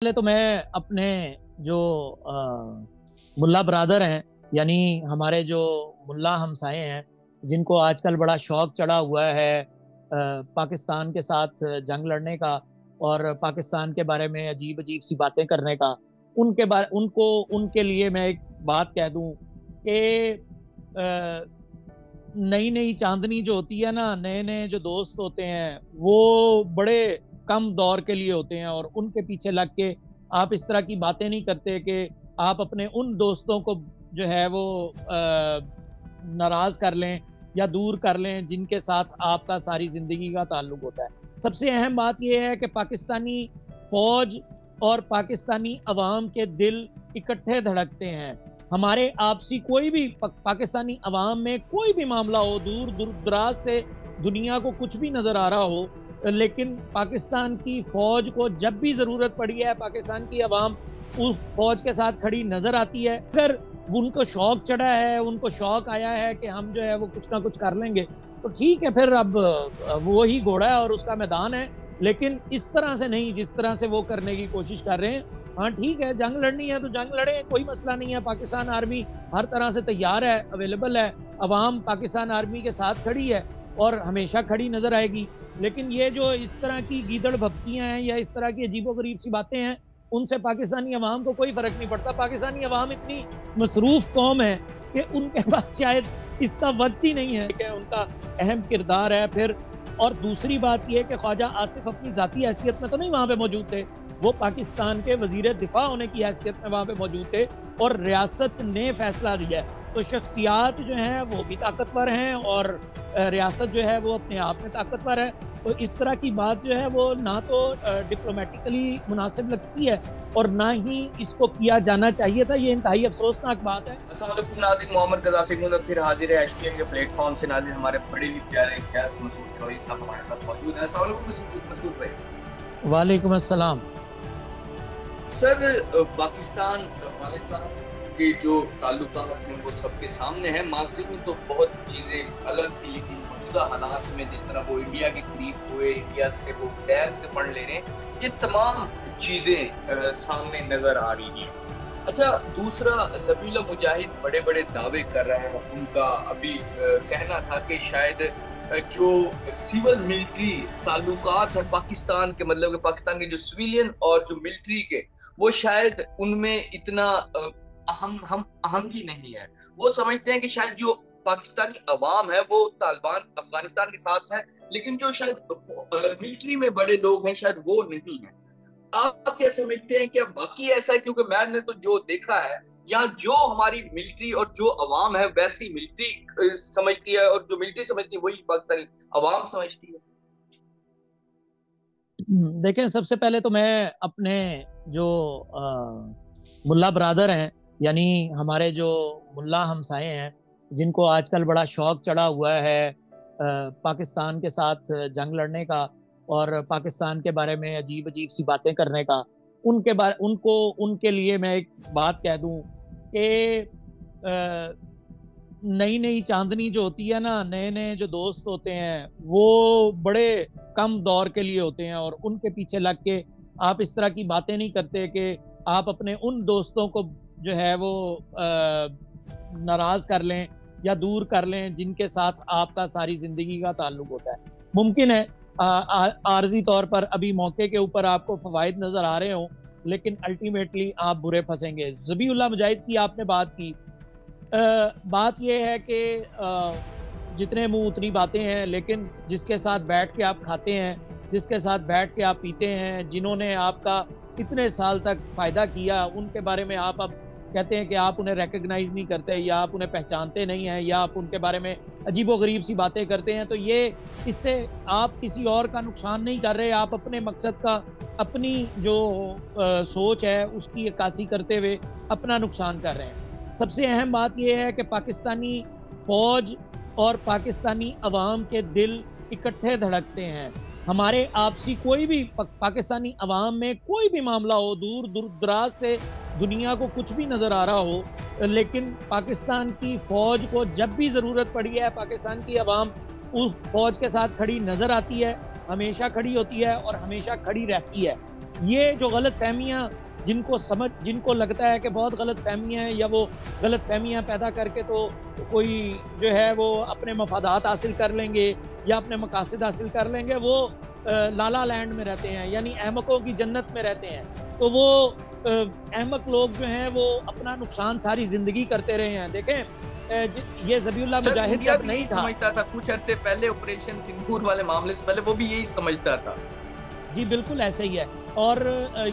पहले तो मैं अपने जो मुल्ला ब्रादर हैं, यानी हमारे जो मुल्ला हमसाए हैं, जिनको आजकल बड़ा शौक चढ़ा हुआ है पाकिस्तान के साथ जंग लड़ने का और पाकिस्तान के बारे में अजीब अजीब सी बातें करने का, उनके लिए मैं एक बात कह दूं कि नई नई चांदनी जो होती है ना, नए नए जो दोस्त होते हैं वो बड़े कम दौर के लिए होते हैं, और उनके पीछे लग के आप इस तरह की बातें नहीं करते कि आप अपने उन दोस्तों को जो है वो नाराज कर लें या दूर कर लें जिनके साथ आपका सारी जिंदगी का ताल्लुक होता है। सबसे अहम बात यह है कि पाकिस्तानी फौज और पाकिस्तानी अवाम के दिल इकट्ठे धड़कते हैं। हमारे आपसी कोई भी पाकिस्तानी अवाम में कोई भी मामला हो, दूर दूर दराज से दुनिया को कुछ भी नजर आ रहा हो, लेकिन पाकिस्तान की फौज को जब भी जरूरत पड़ी है, पाकिस्तान की अवाम उस फौज के साथ खड़ी नजर आती है। अगर उनको शौक चढ़ा है, उनको शौक आया है कि हम जो है वो कुछ ना कुछ कर लेंगे, तो ठीक है, फिर अब वो ही घोड़ा है और उसका मैदान है। लेकिन इस तरह से नहीं जिस तरह से वो करने की कोशिश कर रहे हैं। हाँ ठीक है, जंग लड़नी है तो जंग लड़े, कोई मसला नहीं है। पाकिस्तान आर्मी हर तरह से तैयार है, अवेलेबल है। अवाम पाकिस्तान आर्मी के साथ खड़ी है और हमेशा खड़ी नजर आएगी। लेकिन ये जो इस तरह की गीदड़ भपकियां हैं या इस तरह की अजीबोगरीब सी बातें हैं, उनसे पाकिस्तानी अवाम को कोई फर्क नहीं पड़ता। पाकिस्तानी अवाम इतनी मसरूफ कौम है कि उनके पास शायद इसका वक्त ही नहीं है कि उनका अहम किरदार है। फिर और दूसरी बात यह कि ख्वाजा आसिफ अपनी जाती हैसियत में तो नहीं वहां पे मौजूद थे, वो पाकिस्तान के वजीर दिफा होने की हैसियत में वहां पे मौजूद थे और रियासत ने फैसला दिया है। तो शख्सियात जो हैं वो भी ताकतवर हैं और रियासत जो है वो अपने आप में ताकतवर है। तो इस तरह की बात जो है वो ना तो डिप्लोमेटिकली मुनासिब लगती है और ना ही इसको किया जाना चाहिए था। ये इंतहाई अफसोसनाक बात है। अस्सलाम वालेकुम नाज़रीन, मोहम्मद गद्दाफी को फिर हाजिर है एचटीएम के प्लेटफॉर्म से। नाज़रीन, हमारे बड़े ही प्यारे गेस्ट मसूद चौधरी साहब हमारे साथ मौजूद हैं। अस्सलाम वालेकुम मसूद भाई। वालेकुम अस्सलाम। सर, पाकिस्तान अफगानिस्तान के जो ताल्लुकात हैं वो सबके सामने है। माजी में तो बहुत चीज़ें अलग थी, लेकिन मौजूदा हालात में जिस तरह वो इंडिया के करीब हुए, इंडिया से वो फ्लैग से पढ़ ले रहे हैं, ये तमाम चीज़ें सामने नज़र आ रही हैं। अच्छा, दूसरा, ज़बीहुल्लाह मुजाहिद बड़े बड़े दावे कर रहे हैं। उनका अभी कहना था कि शायद जो सिविल मिलिट्री ताल्लुकात हैं पाकिस्तान के, मतलब कि पाकिस्तान के जो सिविलियन और जो मिलिट्री के, वो शायद उनमें इतना अहंगी नहीं है। वो समझते हैं कि शायद जो पाकिस्तानी अवाम है वो तालिबान अफगानिस्तान के साथ है, लेकिन जो शायद मिलिट्री में बड़े लोग हैं शायद वो नहीं है। आप क्या समझते हैं, क्या बाकी ऐसा है? क्योंकि मैंने तो जो देखा है, यहाँ जो हमारी मिलिट्री और जो अवाम है वैसी मिलिट्री समझती है, और जो मिलिट्री समझती है वही पाकिस्तानी अवाम समझती है। देखें, सबसे पहले तो मैं अपने जो मुल्ला ब्रादर हैं, यानी हमारे जो मुल्ला हमसाए हैं, जिनको आजकल बड़ा शौक चढ़ा हुआ है पाकिस्तान के साथ जंग लड़ने का और पाकिस्तान के बारे में अजीब अजीब सी बातें करने का, उनके लिए मैं एक बात कह दूं कि नई नई चांदनी जो होती है ना, नए नए जो दोस्त होते हैं वो बड़े कम दौर के लिए होते हैं, और उनके पीछे लग के आप इस तरह की बातें नहीं करते कि आप अपने उन दोस्तों को जो है वो नाराज कर लें या दूर कर लें जिनके साथ आपका सारी जिंदगी का ताल्लुक होता है। मुमकिन है आर्जी तौर पर अभी मौके के ऊपर आपको फवायद नजर आ रहे हों, लेकिन अल्टीमेटली आप बुरे फंसेंगे। ज़बीहुल्लाह मुजाहिद की आपने बात की। बात यह है कि जितने मुंह उतनी बातें हैं, लेकिन जिसके साथ बैठ के आप खाते हैं, जिसके साथ बैठ के आप पीते हैं, जिन्होंने आपका इतने साल तक फायदा किया, उनके बारे में आप अब कहते हैं कि आप उन्हें रिकग्नाइज नहीं करते या आप उन्हें पहचानते नहीं हैं या आप उनके बारे में अजीबोगरीब सी बातें करते हैं। तो ये इससे आप किसी और का नुकसान नहीं कर रहे, आप अपने मकसद का, अपनी जो सोच है उसकी अक्कासी करते हुए अपना नुकसान कर रहे हैं। सबसे अहम बात यह है कि पाकिस्तानी फौज और पाकिस्तानी अवाम के दिल इकट्ठे धड़कते हैं। हमारे आपसी कोई भी पाकिस्तानी अवाम में कोई भी मामला हो, दूर दूर दराज से दुनिया को कुछ भी नजर आ रहा हो, लेकिन पाकिस्तान की फौज को जब भी जरूरत पड़ी है, पाकिस्तान की अवाम उस फौज के साथ खड़ी नजर आती है, हमेशा खड़ी होती है और हमेशा खड़ी रहती है। ये जो गलत फहमियाँ जिनको लगता है कि बहुत गलत फहमियाँ हैं, या वो गलत फहमियाँ पैदा करके तो कोई जो है वो अपने मफादात हासिल कर लेंगे या अपने मकासद हासिल कर लेंगे, वो लाला लैंड में रहते हैं, यानी अहमकों की जन्नत में रहते हैं। तो वो अहमक लोग जो हैं वो अपना नुकसान सारी ज़िंदगी करते रहे हैं। देखें, ये ज़बीउल्लाह मुजाहिद जब नहीं था, समझता था कुछ अरसे पहले ऑपरेशन सिंदूर वाले मामले से पहले, वो भी यही समझता था। जी बिल्कुल ऐसे ही है। और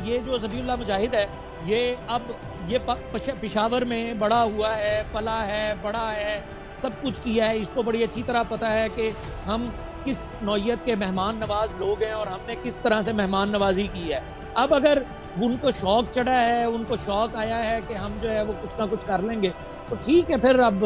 ये जो ज़बीउल्लाह मुजाहिद है, ये अब ये पेशावर में बड़ा हुआ है, पला है, बड़ा है, सब कुछ किया है। इसको बड़ी अच्छी तरह पता है कि हम किस नौइयत के मेहमान नवाज लोग हैं और हमने किस तरह से मेहमान नवाजी की है। अब अगर उनको शौक चढ़ा है, उनको शौक आया है कि हम जो है वो कुछ ना कुछ कर लेंगे, तो ठीक है, फिर अब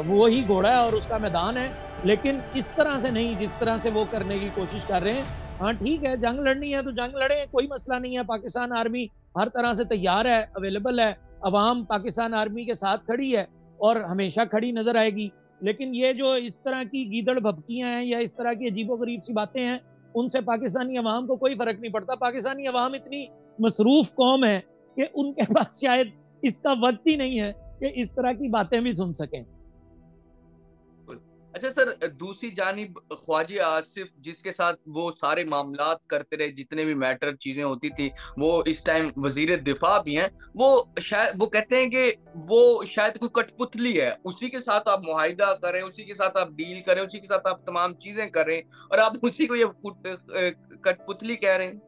वो ही घोड़ा है और उसका मैदान है। लेकिन इस तरह से नहीं जिस तरह से वो करने की कोशिश कर रहे हैं। हाँ ठीक है, जंग लड़नी है तो जंग लड़े, कोई मसला नहीं है। पाकिस्तान आर्मी हर तरह से तैयार है, अवेलेबल है। अवाम पाकिस्तान आर्मी के साथ खड़ी है और हमेशा खड़ी नजर आएगी। लेकिन ये जो इस तरह की गीदड़ भभकियां हैं या इस तरह की अजीबोगरीब सी बातें हैं, उनसे पाकिस्तानी अवाम को कोई फर्क नहीं पड़ता। पाकिस्तानी अवाम इतनी मसरूफ कौम है कि उनके पास शायद इसका वक्त ही नहीं है कि इस तरह की बातें भी सुन सकें। अच्छा सर, दूसरी जानिब ख्वाजा आसिफ जिसके साथ वो सारे मामलात करते रहे, जितने भी मैटर चीजें होती थी, वो इस टाइम वजीर दिफा भी हैं। वो शायद वो कहते हैं कि वो शायद कोई कठपुतली है, उसी के साथ आप मुआहिदा करें, उसी के साथ आप डील करें, उसी के साथ आप तमाम चीजें करें, और आप उसी को ये कठपुतली कह रहे हैं।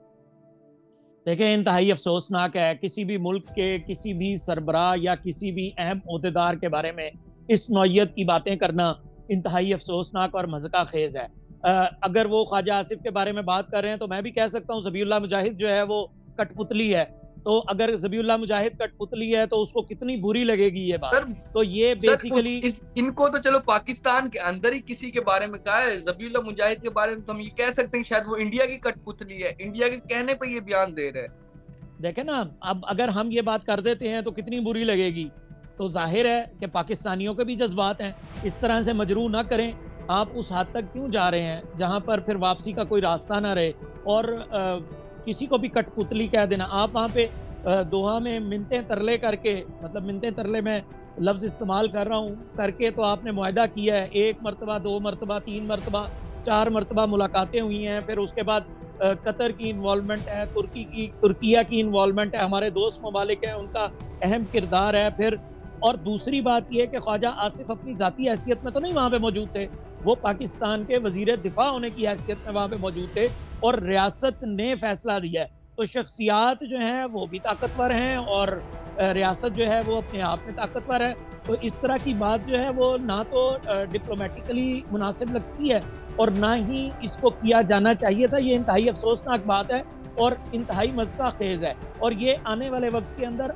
देखिए, इंतहाई अफसोसनाक है किसी भी मुल्क के किसी भी सरबराह या किसी भी अहम ओहदेदार के बारे में इस नौइयत की बातें करना इंतहाई अफसोसनाक और मज़ाक़ खेज़ है। अगर वो ख्वाजा आसिफ के बारे में बात कर रहे हैं तो मैं भी कह सकता हूँ ज़बीउल्लाह मुजाहिद जो है वो कठपुतली है। तो अगर ज़बीउल्लाह मुजाहिद कठपुतली है तो उसको कितनी बुरी लगेगी ये बात। सर, तो ये बेसिकली इनको तो चलो पाकिस्तान के अंदर ही किसी के बारे में कहा है, ज़बीउल्लाह मुजाहिद के बारे में तो हम ये कह सकते हैं शायद वो इंडिया की कठपुतली है, इंडिया के कहने पे ये बयान दे रहे हैं। देखें ना, अब अगर हम ये बात कर देते हैं तो कितनी बुरी लगेगी। तो जाहिर है कि पाकिस्तानियों के भी जज्बात हैं, इस तरह से मजरू ना करें। आप उस हद तक क्यों जा रहे हैं जहां पर फिर वापसी का कोई रास्ता ना रहे और किसी को भी कठपुतली कह देना। आप वहां पे दोहा में मिन्नतें तरले करके, मतलब मिन्नतें तरले में लफ्ज़ इस्तेमाल कर रहा हूँ, करके तो आपने मुआहदा किया है। 1 मरतबा, 2 मरतबा, 3 मरतबा, 4 मरतबा मुलाकातें हुई हैं। फिर उसके बाद कतर की इन्वॉल्वमेंट है, तुर्किया की इन्वॉल्वमेंट है, हमारे दोस्त ममालिक हैं, उनका अहम किरदार है। फिर और दूसरी बात ये है कि ख्वाजा आसिफ अपनी ज़ाती हैसियत में तो नहीं वहाँ पे मौजूद थे, वो पाकिस्तान के वज़ीर दिफा होने की हैसियत में वहाँ पे मौजूद थे और रियासत ने फैसला दिया है। तो शख्सियात जो हैं वो भी ताकतवर हैं और रियासत जो है वो अपने आप में ताकतवर है। तो इस तरह की बात जो है वो ना तो डिप्लोमेटिकली मुनासिब लगती है और ना ही इसको किया जाना चाहिए था। ये इंतहाई अफसोसनाक बात है और इंतहाई मज़ाक़ खेज़ है। और ये आने वाले वक्त के अंदर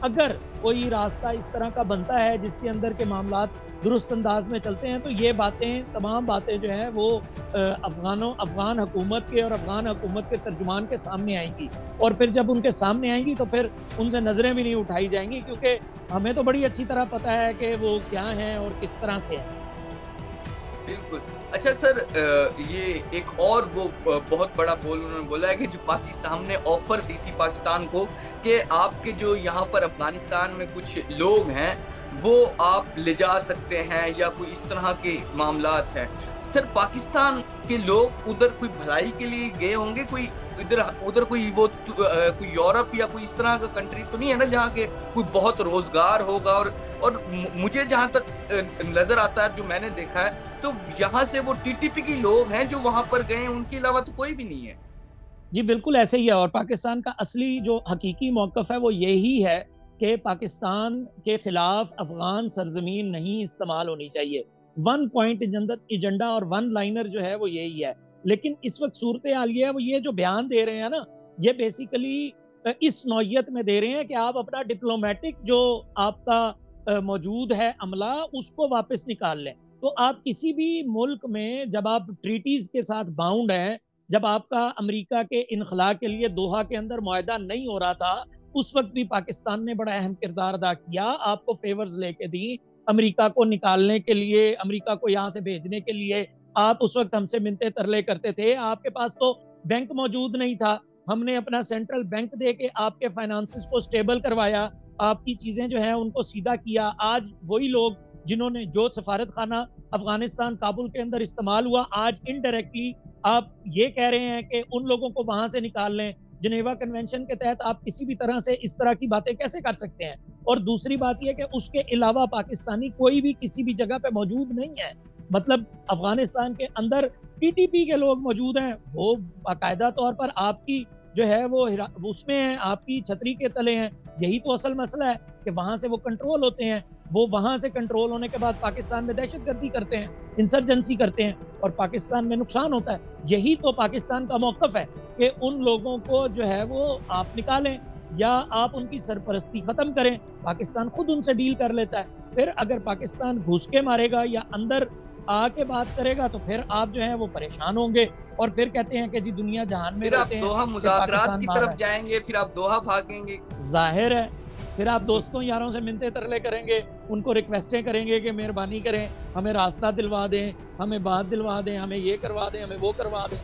अगर कोई रास्ता इस तरह का बनता है जिसके अंदर के मामलात दुरुस्त अंदाज में चलते हैं, तो ये बातें, तमाम बातें जो हैं वो अफ़गान हुकूमत के और अफ़गान हुकूमत के तर्जुमान के सामने आएंगी। और फिर जब उनके सामने आएंगी तो फिर उनसे नज़रें भी नहीं उठाई जाएंगी, क्योंकि हमें तो बड़ी अच्छी तरह पता है कि वो क्या हैं और किस तरह से हैं। बिल्कुल। अच्छा सर, ये एक और वो बहुत बड़ा बोल उन्होंने बोला है कि जो पाकिस्तान, हमने ऑफर दी थी पाकिस्तान को कि आपके जो यहाँ पर अफगानिस्तान में कुछ लोग हैं वो आप ले जा सकते हैं या कोई इस तरह के मामलात हैं। सर, पाकिस्तान के लोग उधर कोई भलाई के लिए गए होंगे, कोई इधर उधर कोई वो कोई यूरोप या कोई इस तरह का कंट्री तो नहीं है ना जहाँ के कोई बहुत रोजगार होगा। और मुझे जहाँ तक नजर आता है, जो मैंने देखा है, तो यहाँ से वो टीटीपी के लोग हैं जो वहां पर गए हैं, उनके अलावा तो कोई भी नहीं है। जी बिल्कुल ऐसे ही है। और पाकिस्तान का असली जो हकीकी मौक़िफ़ है वो यही है कि पाकिस्तान के खिलाफ अफ़गान सरज़मीन नहीं इस्तेमाल होनी चाहिए। वन पॉइंट एजेंडा और वन लाइनर जो है वो यही है। लेकिन इस वक्त सूरत हाल ये है, वो ये जो बयान दे रहे हैं ना, ये बेसिकली इस नौइयत में दे रहे हैं कि आप अपना डिप्लोमेटिक जो आपका मौजूद है अमला, उसको वापस निकाल लें। तो आप किसी भी मुल्क में जब आप ट्रीटीज़ के साथ बाउंड हैं, जब आपका अमेरिका के इनखला के लिए दोहा के अंदर मुआहदा नहीं हो रहा था, उस वक्त भी पाकिस्तान ने बड़ा अहम किरदार अदा किया, आपको फेवर्स लेके दी। अमेरिका को निकालने के लिए, अमेरिका को यहाँ से भेजने के लिए आप उस वक्त हमसे मिन्नतें तरले करते थे। आपके पास तो बैंक मौजूद नहीं था, हमने अपना सेंट्रल बैंक दे के आपके फाइनेंसेस को स्टेबल करवाया, आपकी चीजें जो है उनको सीधा किया। आज वही लोग जिन्होंने, जो सफारत खाना अफगानिस्तान काबुल के अंदर इस्तेमाल हुआ, आज इनडायरेक्टली आप ये कह रहे हैं कि उन लोगों को वहां से निकाल लें। जिनेवा कन्वेंशन के तहत आप किसी भी तरह से इस तरह की बातें कैसे कर सकते हैं? और दूसरी बात यह कि उसके अलावा पाकिस्तानी कोई भी किसी भी जगह पे मौजूद नहीं है। मतलब अफगानिस्तान के अंदर टीटीपी के लोग मौजूद हैं, वो बाकायदा तौर पर आपकी जो है वो उसमें है, आपकी छतरी के तले हैं। यही तो असल मसला है कि वहां से वो कंट्रोल होते हैं। वो वहां से कंट्रोल होने के बाद पाकिस्तान में दहशतगर्दी करते हैं, इंसर्जेंसी करते हैं, और पाकिस्तान में नुकसान होता है। यही तो पाकिस्तान का मौकफ है कि उन लोगों को जो है वो आप निकालें या आप उनकी सरपरस्ती खत्म करें। पाकिस्तान खुद उनसे डील कर लेता है। फिर अगर पाकिस्तान घुस के मारेगा या अंदर आके बात करेगा तो फिर आप जो है वो परेशान होंगे, और फिर कहते हैं कि जी दुनिया जहान में रहते हैं, दोहा मुज़ाकरात की तरफ जाएंगे, फिर आप दोहा भागेंगे। जाहिर है, फिर आप दोस्तों यारों से मिन्नतें तरले करेंगे, उनको रिक्वेस्टें करेंगे कि मेहरबानी करें, हमें रास्ता दिलवा दें, हमें बात दिलवा दें, हमें ये करवा दें, हमें वो करवा दें।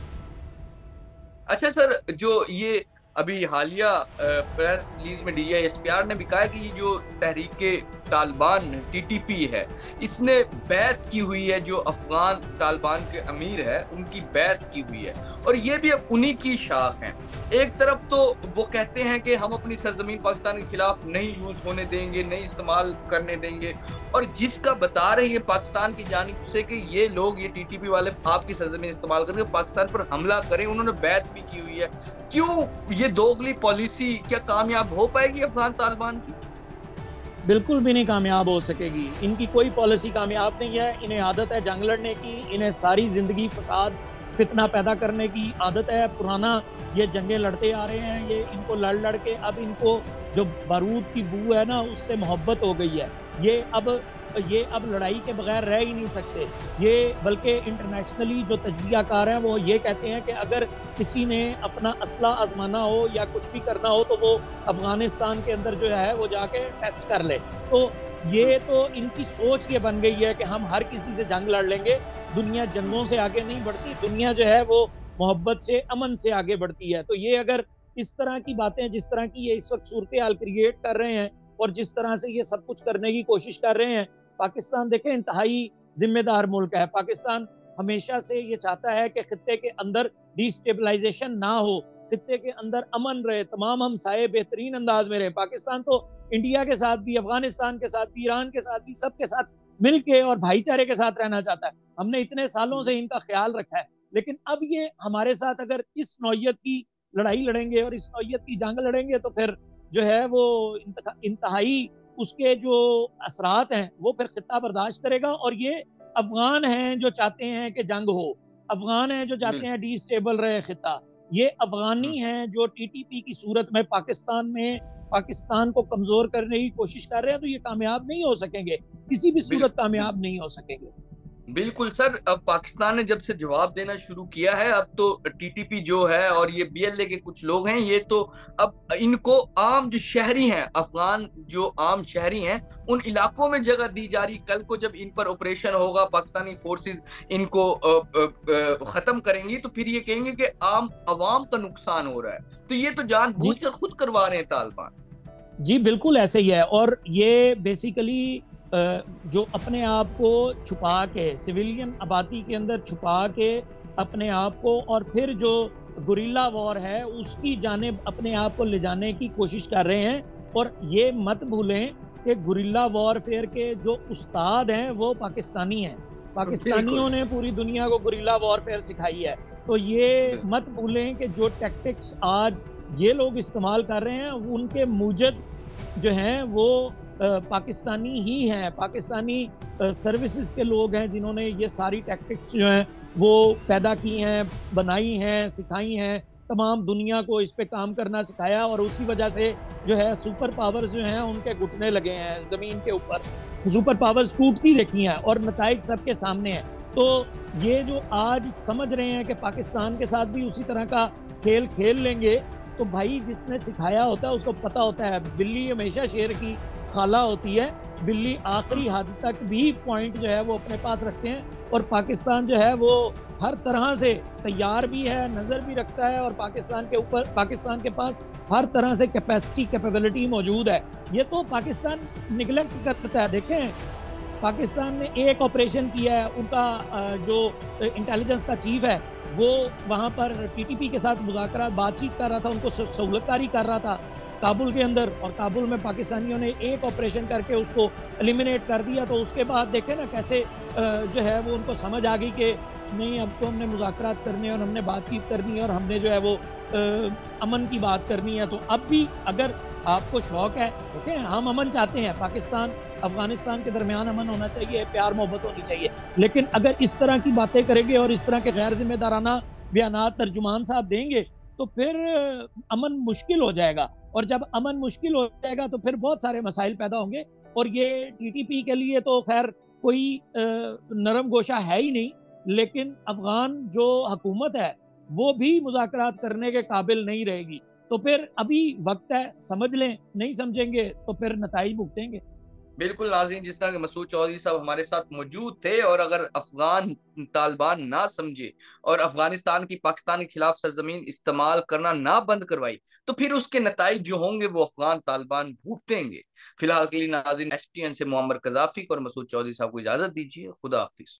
अच्छा सर, जो ये अभी हालिया प्रेस रिलीज में DISPR ने भी कहा है कि ये जो तहरीके तालिबान टीटीपी है, इसने बैत की हुई है, जो अफगान तालिबान के अमीर है उनकी बैत की हुई है, और ये भी अब उन्हीं की शाख हैं। एक तरफ तो वो कहते हैं कि हम अपनी सरजमीन पाकिस्तान के खिलाफ नहीं यूज होने देंगे, नहीं इस्तेमाल करने देंगे, और जिसका बता रही है पाकिस्तान की जानिब से कि ये लोग, ये टीटीपी वाले आपकी सरजमीन इस्तेमाल करके पाकिस्तान पर हमला करें, उन्होंने बैत भी की हुई है। क्यों ये दोगली पॉलिसी क्या कामयाब हो पाएगी अफगान तालिबान की? बिल्कुल भी नहीं कामयाब हो सकेगी। इनकी कोई पॉलिसी कामयाब नहीं है। इन्हें आदत है जंग लड़ने की, इन्हें सारी जिंदगी फसाद फितना पैदा करने की आदत है। पुराना ये जंगें लड़ते आ रहे हैं, ये इनको लड़ लड़ के अब इनको जो बारूद की बू है ना, उससे मोहब्बत हो गई है। ये अब लड़ाई के बगैर रह ही नहीं सकते। ये बल्कि इंटरनेशनली जो तज्जियाकार हैं वो ये कहते हैं कि अगर किसी ने अपना असला आजमाना हो या कुछ भी करना हो तो वो अफगानिस्तान के अंदर जो है वो जाके टेस्ट कर ले। तो ये तो इनकी सोच ये बन गई है कि हम हर किसी से जंग लड़ लेंगे। दुनिया जंगों से आगे नहीं बढ़ती, दुनिया जो है वो मोहब्बत से, अमन से आगे बढ़ती है। तो ये अगर इस तरह की बातें, जिस तरह की ये इस वक्त सूरत हाल क्रिएट कर रहे हैं और जिस तरह से ये सब कुछ करने की कोशिश कर रहे हैं, पाकिस्तान देखें इंतहाई जिम्मेदार मुल्क है। पाकिस्तान हमेशा से ये चाहता है कि खित्ते के अंदर डिस्टेबलाइजेशन ना हो, खित्ते के अंदर अमन रहे, तमाम हमसाये बेहतरीन अंदाज में रहे। पाकिस्तान तो इंडिया के साथ भी, अफगानिस्तान के साथ भी, ईरान के साथ भी, सबके साथ मिलके और भाईचारे के साथ रहना चाहता है। हमने इतने सालों से इनका ख्याल रखा है, लेकिन अब ये हमारे साथ अगर इस नौयत की लड़ाई लड़ेंगे और इस नौयत की जंग लड़ेंगे तो फिर जो है वो इंतहाई उसके जो असरात हैं वो फिर खित्ता बर्दाश्त करेगा। और ये अफगान हैं जो चाहते हैं कि जंग हो, अफगान हैं जो चाहते हैं डिस्टेबल रहे खित्ता, ये अफगानी हैं जो टीटीपी की सूरत में पाकिस्तान को कमजोर करने की कोशिश कर रहे हैं। तो ये कामयाब नहीं हो सकेंगे, किसी भी सूरत कामयाब नहीं हो सकेंगे। बिल्कुल सर, अब पाकिस्तान ने जब से जवाब देना शुरू किया है, अब तो टीटीपी जो है और ये BLA के कुछ लोग हैं, ये तो अब इनको आम जो शहरी हैं, अफगान जो आम शहरी हैं, उन इलाकों में जगह दी जा रही। कल को जब इन पर ऑपरेशन होगा, पाकिस्तानी फोर्सेस इनको खत्म करेंगी, तो फिर ये कहेंगे कि आम अवाम का नुकसान हो रहा है। तो ये तो जानबूझकर खुद करवा रहे हैं तालिबान। जी बिल्कुल ऐसे ही है। और ये बेसिकली जो अपने आप को छुपा के, सिविलियन आबादी के अंदर छुपा के अपने आप को, और फिर जो गुरिल्ला वॉर है उसकी जानिब अपने आप को ले जाने की कोशिश कर रहे हैं। और ये मत भूलें कि गुरिल्ला वॉरफेयर के जो उस्ताद हैं वो पाकिस्तानी हैं। पाकिस्तानियों ने पूरी दुनिया को गुरिल्ला वॉरफेयर सिखाई है। तो ये मत भूलें कि जो टैक्टिक्स आज ये लोग इस्तेमाल कर रहे हैं, उनके मूजद जो हैं वो पाकिस्तानी ही हैं, पाकिस्तानी सर्विसेज के लोग हैं जिन्होंने ये सारी टैक्टिक्स जो हैं वो पैदा की हैं, बनाई हैं, सिखाई हैं, तमाम दुनिया को इस पे काम करना सिखाया। और उसी वजह से जो है सुपर पावर्स जो हैं उनके घुटने लगे हैं ज़मीन के ऊपर। सुपर पावर्स टूटती देखी हैं और नताइज सबके सामने हैं। तो ये जो आज समझ रहे हैं कि पाकिस्तान के साथ भी उसी तरह का खेल खेल लेंगे, तो भाई जिसने सिखाया होता है उसको पता होता है, बिल्ली हमेशा शेर की खाला होती है। बिल्ली आखिरी हद तक भी पॉइंट जो है वो अपने पास रखते हैं, और पाकिस्तान जो है वो हर तरह से तैयार भी है, नज़र भी रखता है, और पाकिस्तान के पास हर तरह से कैपेबिलिटी मौजूद है। ये तो पाकिस्तान निगलेक्ट करता है। देखें, पाकिस्तान ने एक ऑपरेशन किया है, उनका जो इंटेलिजेंस का चीफ है वो वहाँ पर टीटीपी के साथ बातचीत कर रहा था, उनको सहूलतकारी कर रहा था काबुल के अंदर, और काबुल में पाकिस्तानियों ने एक ऑपरेशन करके उसको एलिमिनेट कर दिया। तो उसके बाद देखें ना कैसे जो है वो उनको समझ आ गई कि नहीं, अब तो हमने मुज़ाकरात करने और हमने बातचीत करनी है और हमने जो है वो अमन की बात करनी है। तो अब भी अगर आपको शौक है, देखें, हम अमन चाहते हैं, पाकिस्तान अफगानिस्तान के दरमियान अमन होना चाहिए, प्यार मोहब्बत होनी चाहिए, लेकिन अगर इस तरह की बातें करेंगे और इस तरह के गैर जिम्मेदाराना बयानात तर्जुमान साहब देंगे तो फिर अमन मुश्किल हो जाएगा, और जब अमन मुश्किल हो जाएगा तो फिर बहुत सारे मसाइल पैदा होंगे। और ये टीटीपी के लिए तो खैर कोई नरम गोशा है ही नहीं, लेकिन अफगान जो हुकूमत है वो भी मुज़ाकरात करने के काबिल नहीं रहेगी। तो फिर अभी वक्त है, समझ लें, नहीं समझेंगे तो फिर नताइज भुगतेंगे। बिल्कुल नाज़रीन, जिस तरह के मसूद चौधरी साहब हमारे साथ मौजूद थे, और अगर अफगान तालिबान ना समझे और अफगानिस्तान की पाकिस्तान के खिलाफ सरजमीन इस्तेमाल करना ना बंद करवाई, तो फिर उसके नताइज जो होंगे वो अफगान तालिबान भुगतेंगे। फिलहाल के लिए नाज़रीन, एसटीएन से मोहम्मद कजाफी और मसूद चौधरी साहब को इजाजत दीजिए। खुदा हाफिज।